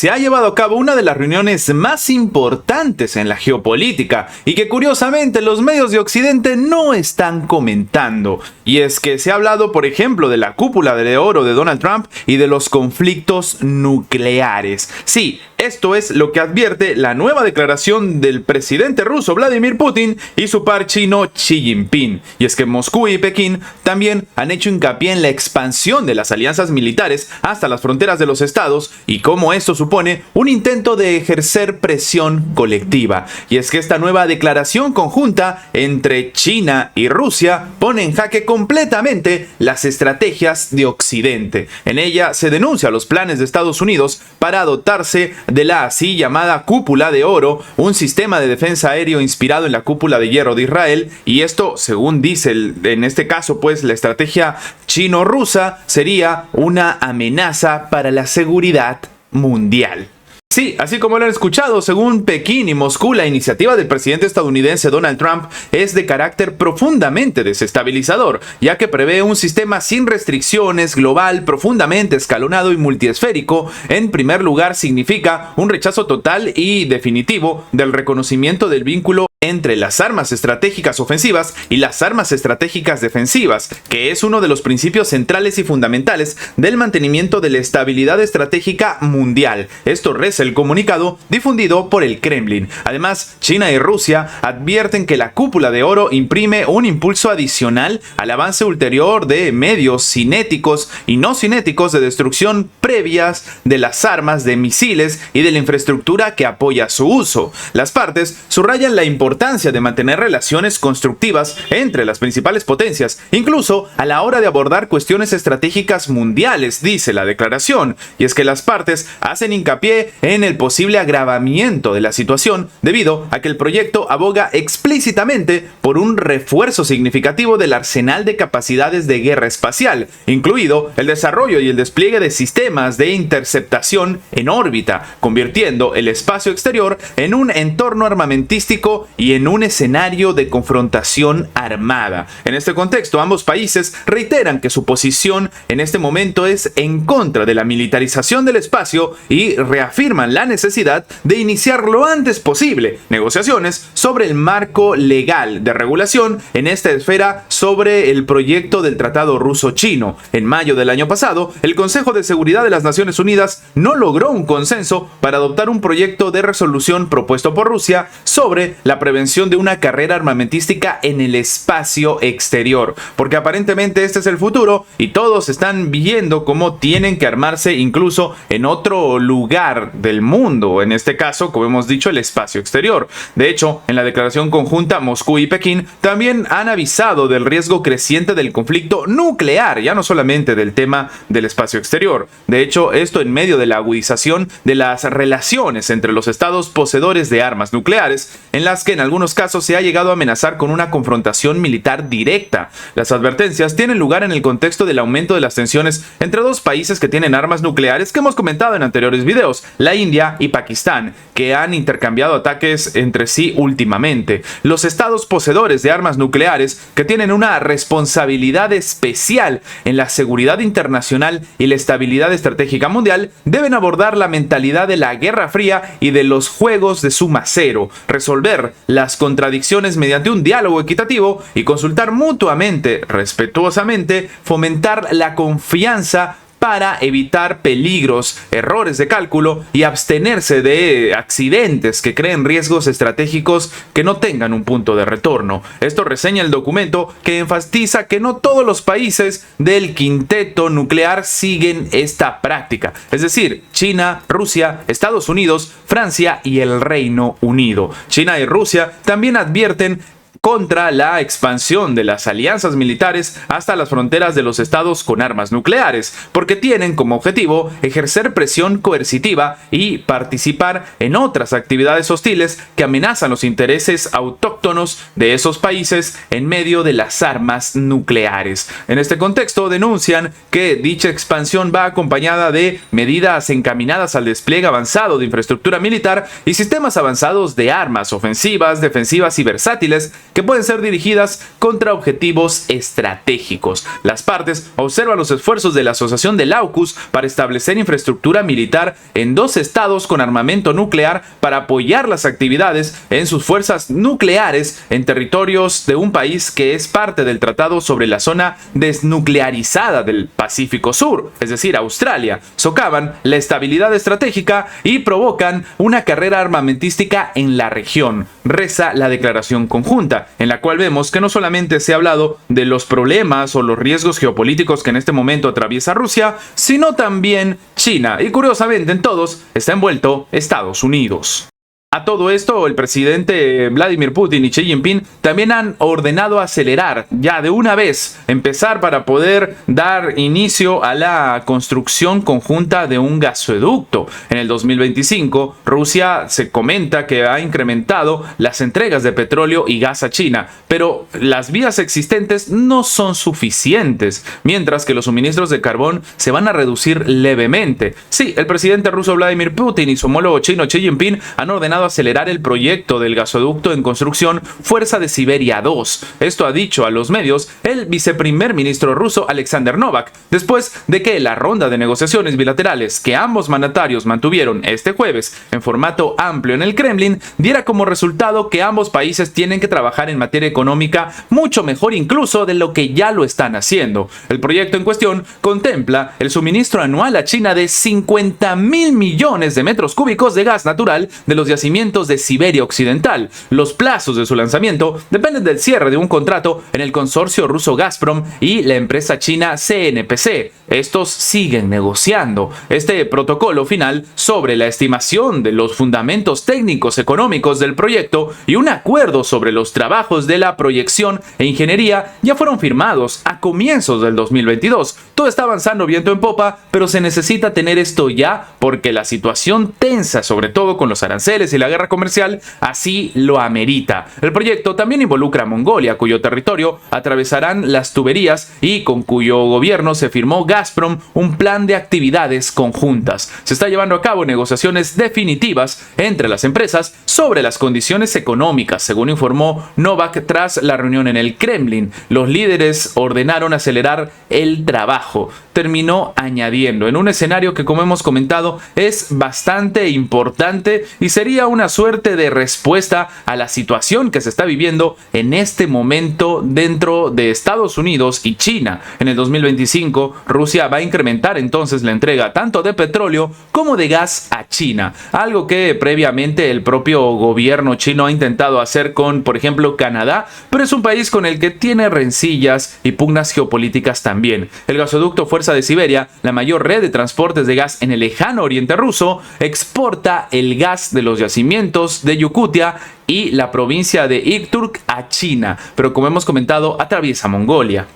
se ha llevado a cabo una de las reuniones más importantes en la geopolítica y que curiosamente los medios de Occidente no están comentando. Y es que se ha hablado, por ejemplo, de la cúpula de oro de Donald Trump y de los conflictos nucleares. Sí, esto es lo que advierte la nueva declaración del presidente ruso Vladimir Putin y su par chino Xi Jinping. Y es que Moscú y Pekín también han hecho hincapié en la expansión de las alianzas militares hasta las fronteras de los estados y cómo esto supone un intento de ejercer presión colectiva. Y es que esta nueva declaración conjunta entre China y Rusia pone en jaque completamente las estrategias de Occidente. En ella se denuncia los planes de Estados Unidos para dotarse de la así llamada cúpula de oro, un sistema de defensa aéreo inspirado en la cúpula de hierro de Israel, y esto, según dice en este caso, pues la estrategia chino-rusa sería una amenaza para la seguridad mundial. Sí, así como lo han escuchado, según Pekín y Moscú, la iniciativa del presidente estadounidense Donald Trump es de carácter profundamente desestabilizador, ya que prevé un sistema sin restricciones, global, profundamente escalonado y multiesférico. En primer lugar, significa un rechazo total y definitivo del reconocimiento del vínculo entre las armas estratégicas ofensivas y las armas estratégicas defensivas, que es uno de los principios centrales y fundamentales del mantenimiento de la estabilidad estratégica mundial. Esto reza el comunicado difundido por el Kremlin. Además, China y Rusia advierten que la cúpula de oro imprime un impulso adicional al avance ulterior de medios cinéticos y no cinéticos de destrucción previas de las armas, de misiles y de la infraestructura que apoya su uso. Las partes subrayan la importancia de mantener relaciones constructivas entre las principales potencias, incluso a la hora de abordar cuestiones estratégicas mundiales, dice la declaración. Y es que las partes hacen hincapié en el posible agravamiento de la situación debido a que el proyecto aboga explícitamente por un refuerzo significativo del arsenal de capacidades de guerra espacial, incluido el desarrollo y el despliegue de sistemas de interceptación en órbita, convirtiendo el espacio exterior en un entorno armamentístico y en un escenario de confrontación armada. En este contexto, ambos países reiteran que su posición en este momento es en contra de la militarización del espacio y reafirman la necesidad de iniciar lo antes posible negociaciones sobre el marco legal de regulación en esta esfera sobre el proyecto del Tratado Ruso-Chino. En mayo del año pasado, el Consejo de Seguridad de las Naciones Unidas no logró un consenso para adoptar un proyecto de resolución propuesto por Rusia sobre la prevención de una carrera armamentística en el espacio exterior, porque aparentemente este es el futuro y todos están viendo cómo tienen que armarse incluso en otro lugar del mundo, en este caso, como hemos dicho, el espacio exterior. De hecho, en la declaración conjunta, Moscú y Pekín también han avisado del riesgo creciente del conflicto nuclear, ya no solamente del tema del espacio exterior. De hecho, esto en medio de la agudización de las relaciones entre los estados poseedores de armas nucleares, en las que en algunos casos se ha llegado a amenazar con una confrontación militar directa. Las advertencias tienen lugar en el contexto del aumento de las tensiones entre dos países que tienen armas nucleares que hemos comentado en anteriores videos, la India y Pakistán, que han intercambiado ataques entre sí últimamente. Los estados poseedores de armas nucleares, que tienen una responsabilidad especial en la seguridad internacional y la estabilidad estratégica mundial, deben abordar la mentalidad de la Guerra Fría y de los juegos de suma cero, resolver las contradicciones mediante un diálogo equitativo y consultar mutuamente, respetuosamente, fomentar la confianza para evitar peligros, errores de cálculo y abstenerse de accidentes que creen riesgos estratégicos que no tengan un punto de retorno. Esto reseña el documento, que enfatiza que no todos los países del quinteto nuclear siguen esta práctica, es decir, China, Rusia, Estados Unidos, Francia y el Reino Unido. China y Rusia también advierten contra la expansión de las alianzas militares hasta las fronteras de los estados con armas nucleares, porque tienen como objetivo ejercer presión coercitiva y participar en otras actividades hostiles que amenazan los intereses autóctonos autóctonos de esos países en medio de las armas nucleares. En este contexto denuncian que dicha expansión va acompañada de medidas encaminadas al despliegue avanzado de infraestructura militar y sistemas avanzados de armas ofensivas, defensivas y versátiles que pueden ser dirigidas contra objetivos estratégicos. Las partes observan los esfuerzos de la Asociación del AUKUS para establecer infraestructura militar en 2 estados con armamento nuclear para apoyar las actividades en sus fuerzas nucleares en territorios de un país que es parte del Tratado sobre la Zona Desnuclearizada del Pacífico Sur, es decir, Australia. Socavan la estabilidad estratégica y provocan una carrera armamentística en la región, reza la declaración conjunta, en la cual vemos que no solamente se ha hablado de los problemas o los riesgos geopolíticos que en este momento atraviesa Rusia, sino también China, y curiosamente en todos está envuelto Estados Unidos. A todo esto, el presidente Vladimir Putin y Xi Jinping también han ordenado acelerar ya de una vez, empezar para poder dar inicio a la construcción conjunta de un gasoducto. En el 2025, Rusia se comenta que ha incrementado las entregas de petróleo y gas a China, pero las vías existentes no son suficientes, mientras que los suministros de carbón se van a reducir levemente. Sí, el presidente ruso Vladimir Putin y su homólogo chino Xi Jinping han ordenado acelerar el proyecto del gasoducto en construcción Fuerza de Siberia 2. Esto ha dicho a los medios el viceprimer ministro ruso Alexander Novak, después de que la ronda de negociaciones bilaterales que ambos mandatarios mantuvieron este jueves en formato amplio en el Kremlin diera como resultado que ambos países tienen que trabajar en materia económica mucho mejor incluso de lo que ya lo están haciendo. El proyecto en cuestión contempla el suministro anual a China de 50.000 millones de metros cúbicos de gas natural de los yacimientos de Siberia Occidental. Los plazos de su lanzamiento dependen del cierre de un contrato en el consorcio ruso Gazprom y la empresa china CNPC. Estos siguen negociando. Este protocolo final sobre la estimación de los fundamentos técnicos económicos del proyecto y un acuerdo sobre los trabajos de la proyección e ingeniería ya fueron firmados a comienzos del 2022. Todo está avanzando viento en popa, pero se necesita tener esto ya porque la situación tensa, sobre todo con los aranceles y la guerra comercial, así lo amerita. El proyecto también involucra a Mongolia, cuyo territorio atravesarán las tuberías y con cuyo gobierno se firmó Gazprom un plan de actividades conjuntas. Se está llevando a cabo negociaciones definitivas entre las empresas sobre las condiciones económicas, según informó Novak tras la reunión en el Kremlin. Los líderes ordenaron acelerar el trabajo. Terminó añadiendo, en un escenario que, como hemos comentado, es bastante importante y sería una suerte de respuesta a la situación que se está viviendo en este momento dentro de Estados Unidos y China. En el 2025, Rusia va a incrementar entonces la entrega tanto de petróleo como de gas a China, algo que previamente el propio gobierno chino ha intentado hacer con, por ejemplo, Canadá, pero es un país con el que tiene rencillas y pugnas geopolíticas también. El gasoducto Fuerza de Siberia, la mayor red de transportes de gas en el lejano oriente ruso, exporta el gas de los yacimientos de Yakutia y la provincia de Irkutsk a China, pero como hemos comentado, atraviesa Mongolia.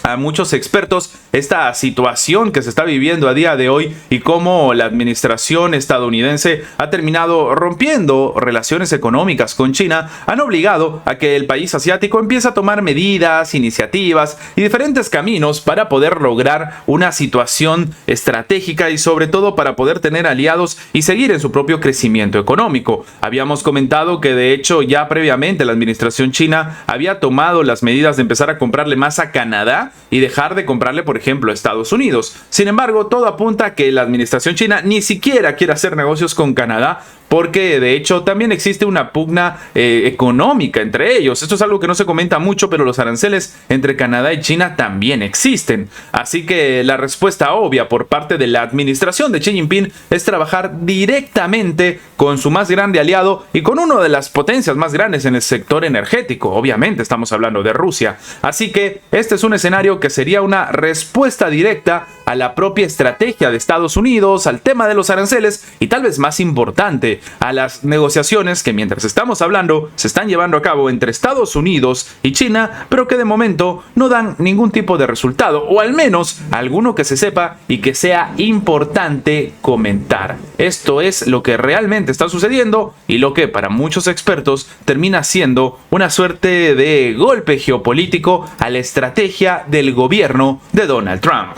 A muchos expertos esta situación que se está viviendo a día de hoy y cómo la administración estadounidense ha terminado rompiendo relaciones económicas con China han obligado a que el país asiático empiece a tomar medidas, iniciativas y diferentes caminos para poder lograr una situación estratégica y sobre todo para poder tener aliados y seguir en su propio crecimiento económico. Habíamos comentado que de hecho ya previamente la administración china había tomado las medidas de empezar a comprarle más a Canadá y dejar de comprarle, por ejemplo, a Estados Unidos. Sin embargo, todo apunta a que la administración china ni siquiera quiere hacer negocios con Canadá, porque de hecho también existe una pugna económica entre ellos. Esto es algo que no se comenta mucho, pero los aranceles entre Canadá y China también existen. Así que la respuesta obvia por parte de la administración de Xi Jinping es trabajar directamente con su más grande aliado y con una de las potencias más grandes en el sector energético. Obviamente estamos hablando de Rusia. Así que este es un escenario que sería una respuesta directa a la propia estrategia de Estados Unidos, al tema de los aranceles y tal vez más importante, clave a las negociaciones que mientras estamos hablando se están llevando a cabo entre Estados Unidos y China, pero que de momento no dan ningún tipo de resultado, o al menos alguno que se sepa y que sea importante comentar. Esto es lo que realmente está sucediendo y lo que para muchos expertos termina siendo una suerte de golpe geopolítico a la estrategia del gobierno de Donald Trump.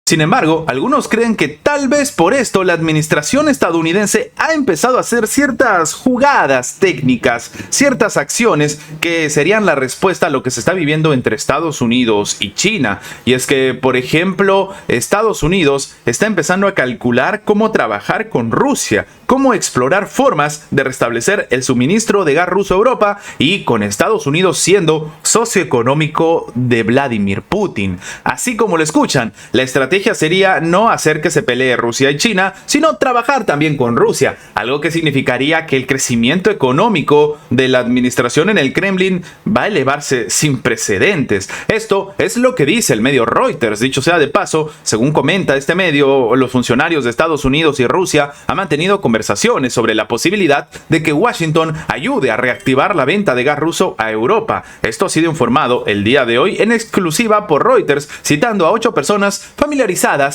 Sin embargo, algunos creen que tal vez por esto la administración estadounidense ha empezado a hacer ciertas jugadas técnicas, ciertas acciones que serían la respuesta a lo que se está viviendo entre Estados Unidos y China. Y es que, por ejemplo, Estados Unidos está empezando a calcular cómo trabajar con Rusia, cómo explorar formas de restablecer el suministro de gas ruso a Europa, y con Estados Unidos siendo socio económico de Vladimir Putin. Así como lo escuchan, la estrategia sería no hacer que se pelee Rusia y China, sino trabajar también con Rusia, algo que significaría que el crecimiento económico de la administración en el Kremlin va a elevarse sin precedentes. Esto es lo que dice el medio Reuters. Dicho sea de paso, según comenta este medio, los funcionarios de Estados Unidos y Rusia han mantenido conversaciones sobre la posibilidad de que Washington ayude a reactivar la venta de gas ruso a Europa. Esto ha sido informado el día de hoy en exclusiva por Reuters, citando a 8 personas familiarizadas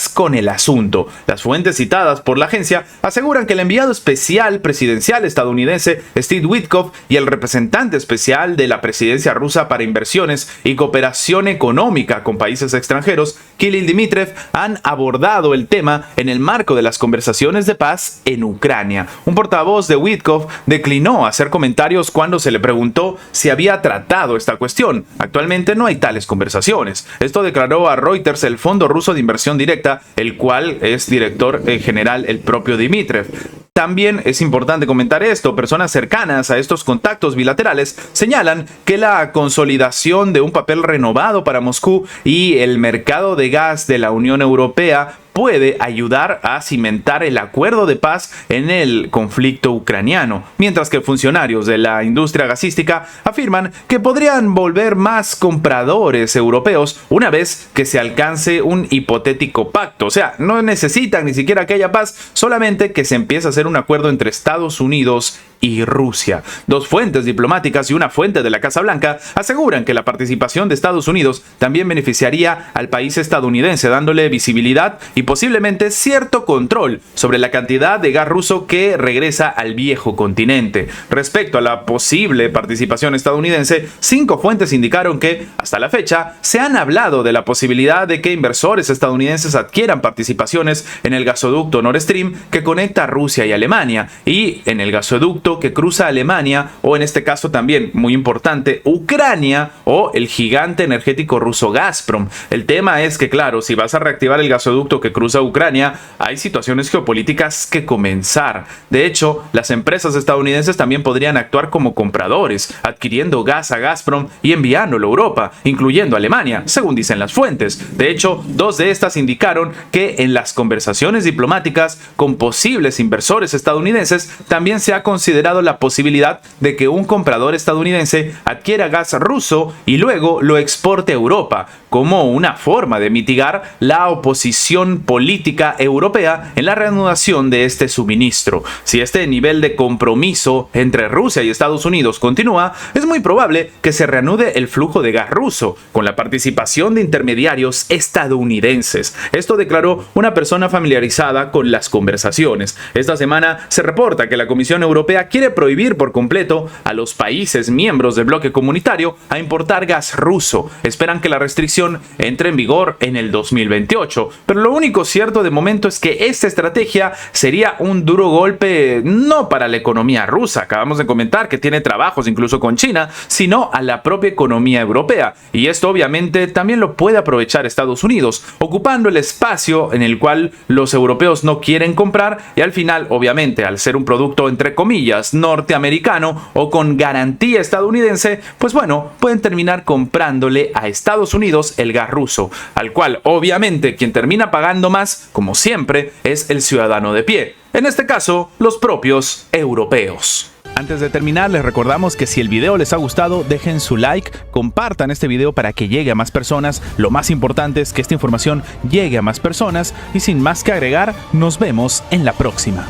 con el asunto. Las fuentes citadas por la agencia aseguran que el enviado especial presidencial estadounidense Steve Witkoff y el representante especial de la presidencia rusa para inversiones y cooperación económica con países extranjeros, Kirill Dmitriev, han abordado el tema en el marco de las conversaciones de paz en Ucrania. Un portavoz de Witkoff declinó hacer comentarios cuando se le preguntó si había tratado esta cuestión. Actualmente no hay tales conversaciones. Esto declaró a Reuters el Fondo Ruso de Inversión Directa, el cual es director general el propio Dmitriev. También es importante comentar esto: personas cercanas a estos contactos bilaterales señalan que la consolidación de un papel renovado para Moscú y el mercado de gas de la Unión Europea puede ayudar a cimentar el acuerdo de paz en el conflicto ucraniano, mientras que funcionarios de la industria gasística afirman que podrían volver más compradores europeos una vez que se alcance un hipotético pacto. O sea, no necesitan ni siquiera que haya paz, solamente que se empiece a hacer un acuerdo entre Estados Unidos y Rusia. 2 fuentes diplomáticas y una fuente de la Casa Blanca aseguran que la participación de Estados Unidos también beneficiaría al país estadounidense, dándole visibilidad y posiblemente cierto control sobre la cantidad de gas ruso que regresa al viejo continente. Respecto a la posible participación estadounidense, 5 fuentes indicaron que, hasta la fecha, se han hablado de la posibilidad de que inversores estadounidenses adquieran participaciones en el gasoducto Nord Stream que conecta a Rusia y Alemania, y en el gasoducto que cruza Alemania, o en este caso también muy importante, Ucrania, o el gigante energético ruso Gazprom. El tema es que, claro, si vas a reactivar el gasoducto que cruza Ucrania, hay situaciones geopolíticas que comenzar. De hecho, las empresas estadounidenses también podrían actuar como compradores, adquiriendo gas a Gazprom y enviándolo a Europa, incluyendo Alemania, según dicen las fuentes. De hecho, 2 de estas indicaron que en las conversaciones diplomáticas con posibles inversores estadounidenses también se ha considerado la posibilidad de que un comprador estadounidense adquiera gas ruso y luego lo exporte a Europa, como una forma de mitigar la oposición política europea en la reanudación de este suministro. Si este nivel de compromiso entre Rusia y Estados Unidos continúa, es muy probable que se reanude el flujo de gas ruso, con la participación de intermediarios estadounidenses. Esto declaró una persona familiarizada con las conversaciones. Esta semana se reporta que la Comisión Europea quiere prohibir por completo a los países miembros del bloque comunitario a importar gas ruso. Esperan que la restricción entre en vigor en el 2028, pero lo único cierto de momento es que esta estrategia sería un duro golpe no para la economía rusa, acabamos de comentar que tiene trabajos incluso con China, sino a la propia economía europea, y esto obviamente también lo puede aprovechar Estados Unidos, ocupando el espacio en el cual los europeos no quieren comprar, y al final, obviamente, al ser un producto entre comillas norteamericano o con garantía estadounidense, pues bueno, pueden terminar comprándole a Estados Unidos el gas ruso, al cual obviamente quien termina pagando más, como siempre, es el ciudadano de pie, en este caso los propios europeos. Antes de terminar, les recordamos que si el video les ha gustado, dejen su like, compartan este video para que llegue a más personas. Lo más importante es que esta información llegue a más personas, y sin más que agregar, nos vemos en la próxima.